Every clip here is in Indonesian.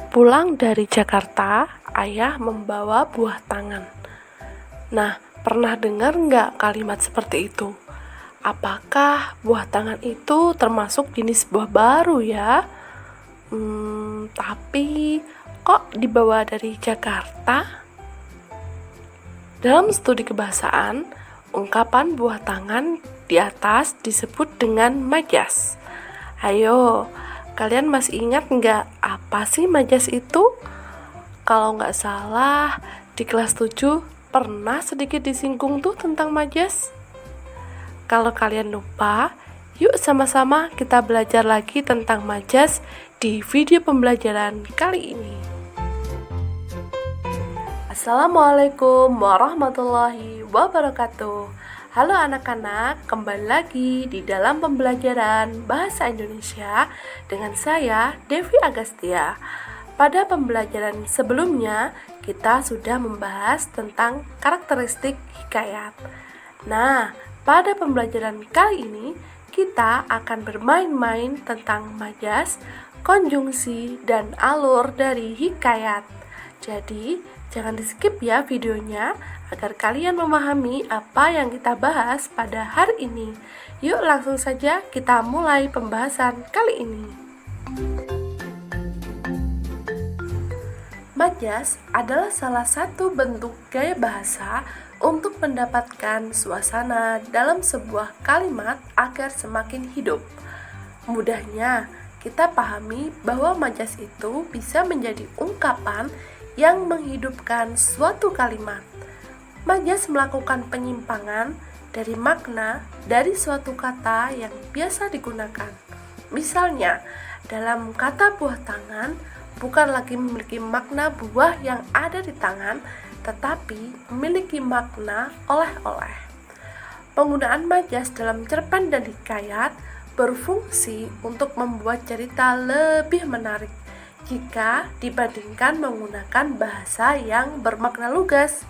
Pulang dari Jakarta, ayah membawa buah tangan. Nah, pernah dengar nggak kalimat seperti itu? Apakah buah tangan itu termasuk jenis buah baru ya? Tapi kok dibawa dari Jakarta? Dalam studi kebahasaan, ungkapan buah tangan di atas disebut dengan majas. Ayo, kalian masih ingat nggak apa sih majas itu? Kalau nggak salah, di kelas 7 pernah sedikit disinggung tuh tentang majas. Kalau kalian lupa, yuk sama-sama kita belajar lagi tentang majas di video pembelajaran kali ini. Assalamualaikum warahmatullahi wabarakatuh. Halo anak-anak, kembali lagi di dalam pembelajaran Bahasa Indonesia dengan saya, Devi Agastya. Pada pembelajaran sebelumnya, kita sudah membahas tentang karakteristik hikayat. Nah, pada pembelajaran kali ini, kita akan bermain-main tentang majas, konjungsi, dan alur dari hikayat. Jadi, jangan di-skip ya videonya agar kalian memahami apa yang kita bahas pada hari ini. Yuk langsung saja kita mulai pembahasan kali ini. Majas adalah salah satu bentuk gaya bahasa untuk mendapatkan suasana dalam sebuah kalimat agar semakin hidup. Mudahnya, kita pahami bahwa majas itu bisa menjadi ungkapan yang menghidupkan suatu kalimat. Majas melakukan penyimpangan dari makna dari suatu kata yang biasa digunakan. Misalnya, dalam kata buah tangan, bukan lagi memiliki makna buah yang ada di tangan, tetapi memiliki makna oleh-oleh. Penggunaan majas dalam cerpen dan hikayat berfungsi untuk membuat cerita lebih menarik jika dibandingkan menggunakan bahasa yang bermakna lugas.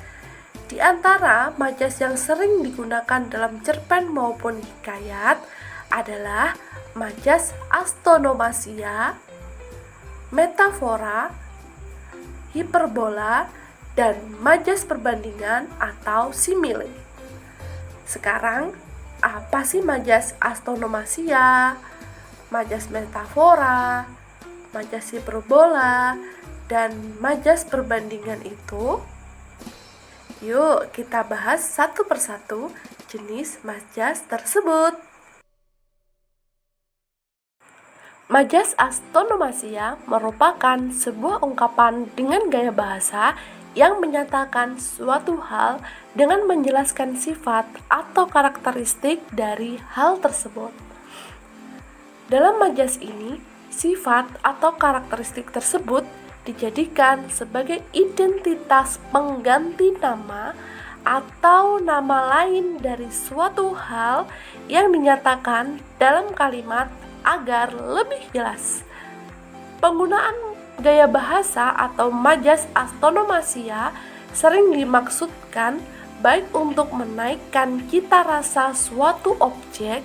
Di antara majas yang sering digunakan dalam cerpen maupun hikayat adalah majas antonomasia, metafora, hiperbola, dan majas perbandingan atau simile. Sekarang, apa sih majas antonomasia, majas metafora, majas hiperbola, dan majas perbandingan itu? Yuk kita bahas satu persatu jenis majas tersebut. Majas antonomasia merupakan sebuah ungkapan dengan gaya bahasa yang menyatakan suatu hal dengan menjelaskan sifat atau karakteristik dari hal tersebut. Dalam majas ini, sifat atau karakteristik tersebut dijadikan sebagai identitas pengganti nama atau nama lain dari suatu hal yang dinyatakan dalam kalimat agar lebih jelas. Penggunaan gaya bahasa atau majas antonomasia sering dimaksudkan baik untuk menaikkan cita rasa suatu objek,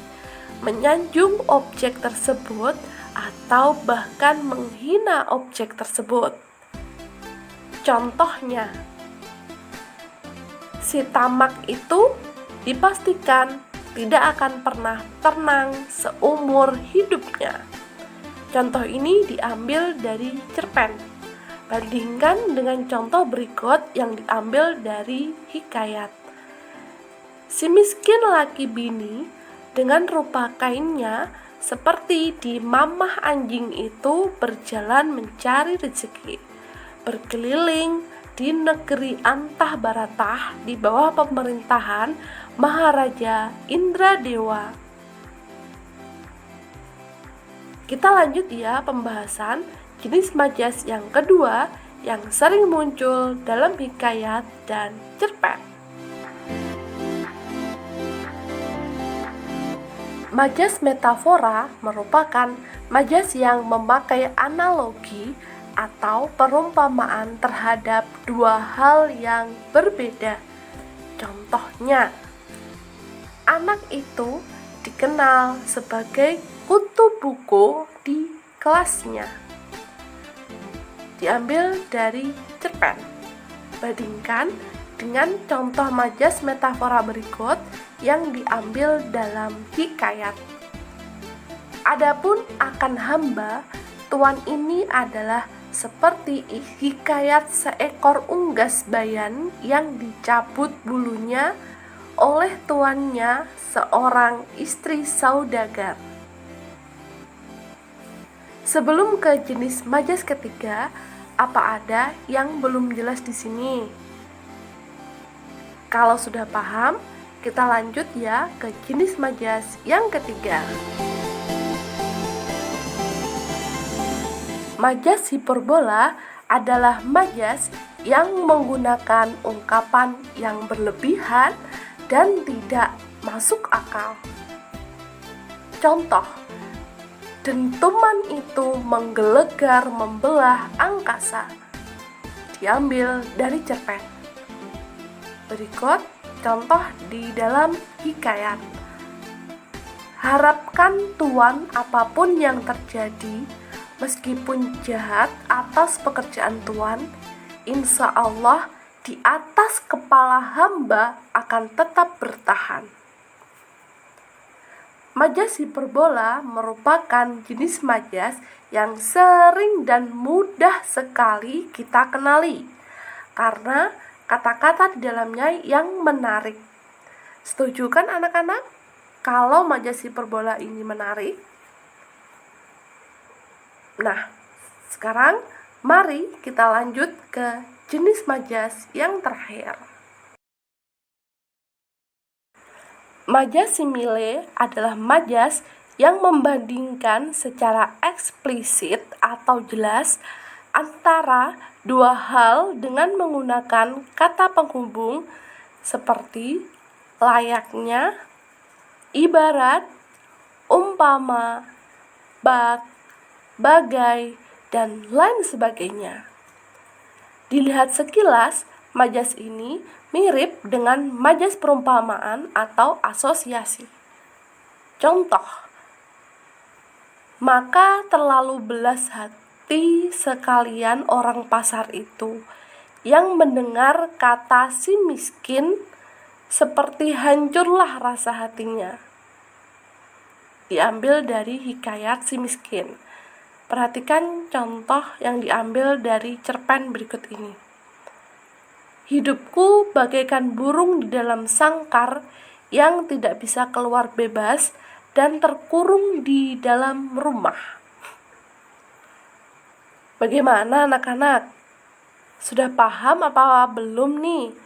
menyanjung objek tersebut, atau bahkan menghina objek tersebut. Contohnya, si tamak itu dipastikan tidak akan pernah tenang seumur hidupnya. Contoh ini diambil dari cerpen. Bandingkan dengan contoh berikut yang diambil dari hikayat. Si miskin laki bini dengan rupa kainnya seperti di mamah anjing itu berjalan mencari rezeki, berkeliling di negeri Antah Baratah di bawah pemerintahan Maharaja Indradewa. Kita lanjut ya pembahasan jenis majas yang kedua yang sering muncul dalam hikayat dan cerpen. Majas metafora merupakan majas yang memakai analogi atau perumpamaan terhadap dua hal yang berbeda. Contohnya, anak itu dikenal sebagai kutu buku di kelasnya. diambil dari cerpen. Bandingkan dengan contoh majas metafora berikut yang diambil dalam hikayat. Adapun akan hamba, tuan ini adalah seperti hikayat seekor unggas bayan yang dicabut bulunya oleh tuannya, seorang istri saudagar. Sebelum ke jenis majas ketiga, apa ada yang belum jelas di sini? Kalau sudah paham, kita lanjut ya ke jenis majas yang ketiga. Majas hiperbola adalah majas yang menggunakan ungkapan yang berlebihan dan tidak masuk akal. Contoh, dentuman itu menggelegar membelah angkasa. Diambil dari cerpen. Berikut contoh di dalam hikayat. Harapkan tuan apapun yang terjadi, meskipun jahat atas pekerjaan tuan, insya Allah di atas kepala hamba akan tetap bertahan. Majas hiperbola merupakan jenis majas yang sering dan mudah sekali kita kenali karena kata-kata di dalamnya yang menarik. Setuju kan anak-anak kalau majas hiperbola ini menarik? Nah, sekarang mari kita lanjut ke jenis majas yang terakhir. Majas simile adalah majas yang membandingkan secara eksplisit atau jelas antara dua hal dengan menggunakan kata penghubung seperti layaknya, ibarat, umpama, bak, bagai, dan lain sebagainya. Dilihat sekilas, majas ini mirip dengan majas perumpamaan atau asosiasi. Contoh, maka terlalu belas hati sekalian orang pasar itu yang mendengar kata si miskin, seperti hancurlah rasa hatinya. Diambil dari hikayat si miskin. Perhatikan contoh yang diambil dari cerpen berikut ini. Hidupku bagaikan burung di dalam sangkar yang tidak bisa keluar bebas dan terkurung di dalam rumah. Bagaimana anak-anak? Sudah paham apa belum nih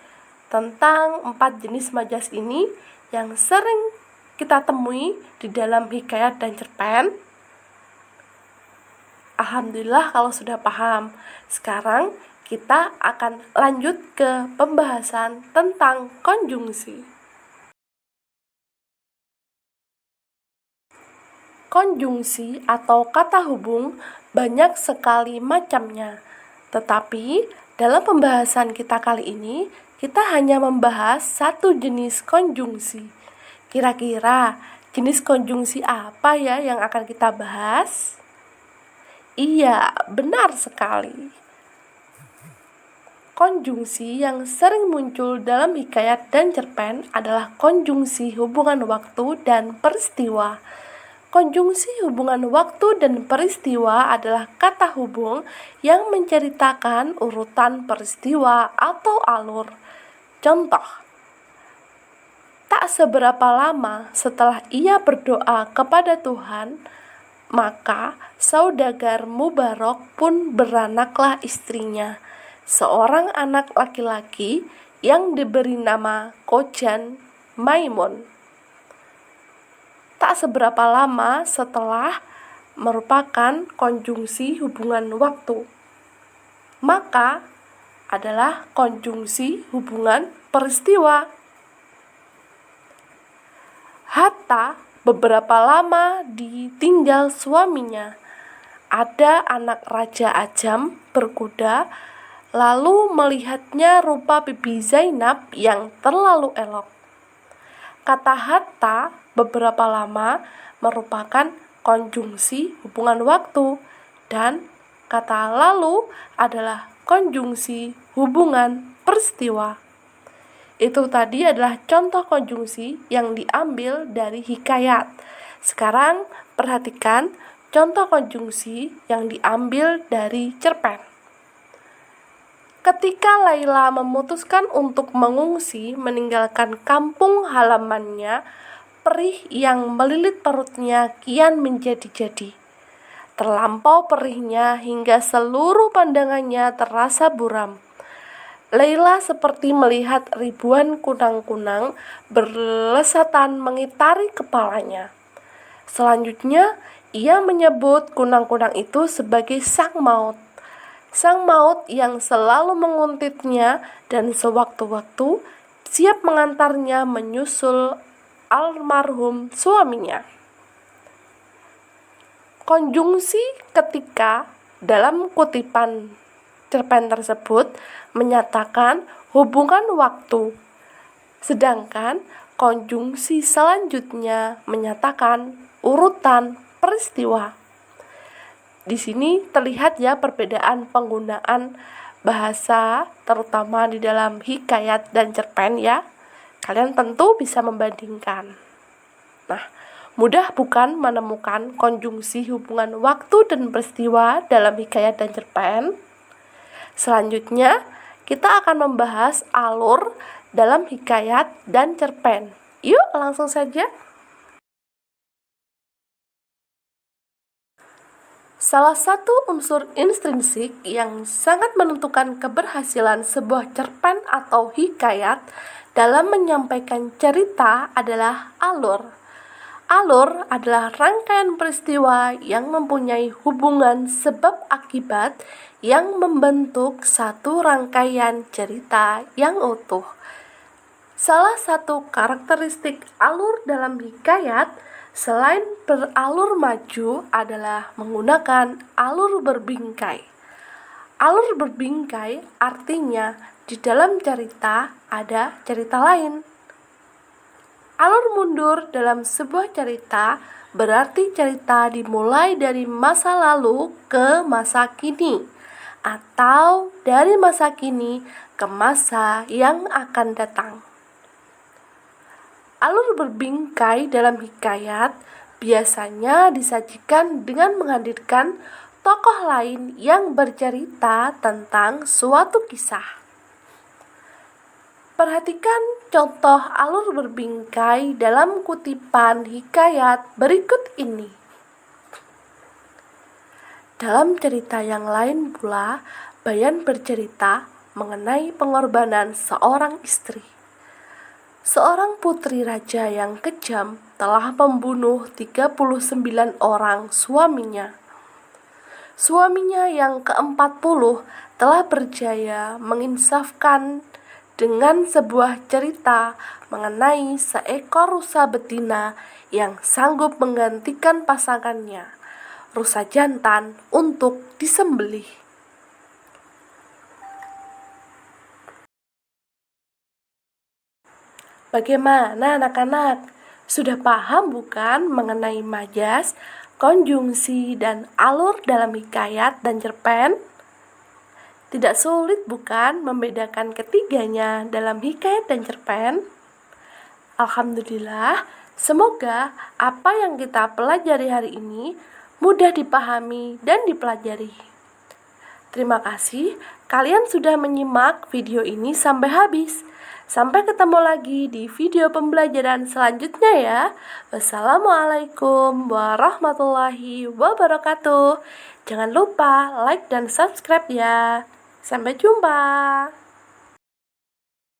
tentang 4 jenis majas ini yang sering kita temui di dalam hikayat dan cerpen? Alhamdulillah kalau sudah paham. Sekarang kita akan lanjut ke pembahasan tentang konjungsi. Konjungsi atau kata hubung banyak sekali macamnya. Tetapi dalam pembahasan kita kali ini, kita hanya membahas satu jenis konjungsi. Kira-kira jenis konjungsi apa ya yang akan kita bahas? Iya, benar sekali. Konjungsi yang sering muncul dalam hikayat dan cerpen adalah konjungsi hubungan waktu dan peristiwa. Konjungsi hubungan waktu dan peristiwa adalah kata hubung yang menceritakan urutan peristiwa atau alur. Contoh, tak seberapa lama setelah ia berdoa kepada Tuhan, maka saudagar Mubarok pun beranaklah istrinya, seorang anak laki-laki yang diberi nama Kojan Maimun. Tak seberapa lama setelah merupakan konjungsi hubungan waktu. Maka adalah konjungsi hubungan peristiwa. Hatta beberapa lama ditinggal suaminya. Ada anak Raja Ajam berkuda, lalu melihatnya rupa Bibi Zainab yang terlalu elok. Kata hatta beberapa lama merupakan konjungsi hubungan waktu dan kata lalu adalah konjungsi hubungan peristiwa. Itu tadi adalah contoh konjungsi yang diambil dari hikayat. Sekarang perhatikan contoh konjungsi yang diambil dari cerpen. Ketika Laila memutuskan untuk mengungsi meninggalkan kampung halamannya, perih yang melilit perutnya kian menjadi-jadi. Terlampau perihnya hingga seluruh pandangannya terasa buram. Laila seperti melihat ribuan kunang-kunang berlesatan mengitari kepalanya. Selanjutnya, ia menyebut kunang-kunang itu sebagai sang maut. Sang maut yang selalu menguntitnya dan sewaktu-waktu siap mengantarnya menyusul almarhum suaminya. Konjungsi ketika dalam kutipan cerpen tersebut menyatakan hubungan waktu, sedangkan konjungsi selanjutnya menyatakan urutan peristiwa. Di sini terlihat ya perbedaan penggunaan bahasa terutama di dalam hikayat dan cerpen ya. Kalian tentu bisa membandingkan. Nah, mudah bukan menemukan konjungsi hubungan waktu dan peristiwa dalam hikayat dan cerpen? Selanjutnya, kita akan membahas alur dalam hikayat dan cerpen. Yuk, langsung saja. Salah satu unsur intrinsik yang sangat menentukan keberhasilan sebuah cerpen atau hikayat dalam menyampaikan cerita adalah alur. Alur adalah rangkaian peristiwa yang mempunyai hubungan sebab akibat yang membentuk satu rangkaian cerita yang utuh. Salah satu karakteristik alur dalam hikayat selain beralur maju adalah menggunakan alur berbingkai. Alur berbingkai artinya di dalam cerita ada cerita lain. Alur mundur dalam sebuah cerita berarti cerita dimulai dari masa lalu ke masa kini, atau dari masa kini ke masa yang akan datang. Alur berbingkai dalam hikayat biasanya disajikan dengan menghadirkan tokoh lain yang bercerita tentang suatu kisah. Perhatikan contoh alur berbingkai dalam kutipan hikayat berikut ini. Dalam cerita yang lain pula, Bayan bercerita mengenai pengorbanan seorang istri. Seorang putri raja yang kejam telah membunuh 39 orang suaminya. Suaminya yang ke-40 telah berjaya menginsafkan dengan sebuah cerita mengenai seekor rusa betina yang sanggup menggantikan pasangannya, rusa jantan, untuk disembelih. Bagaimana anak-anak? Sudah paham bukan mengenai majas, konjungsi, dan alur dalam hikayat dan cerpen? Tidak sulit bukan membedakan ketiganya dalam hikayat dan cerpen? Alhamdulillah, semoga apa yang kita pelajari hari ini mudah dipahami dan dipelajari. Terima kasih kalian sudah menyimak video ini sampai habis. Sampai ketemu lagi di video pembelajaran selanjutnya ya. Wassalamualaikum warahmatullahi wabarakatuh. Jangan lupa like dan subscribe ya. Sampai jumpa.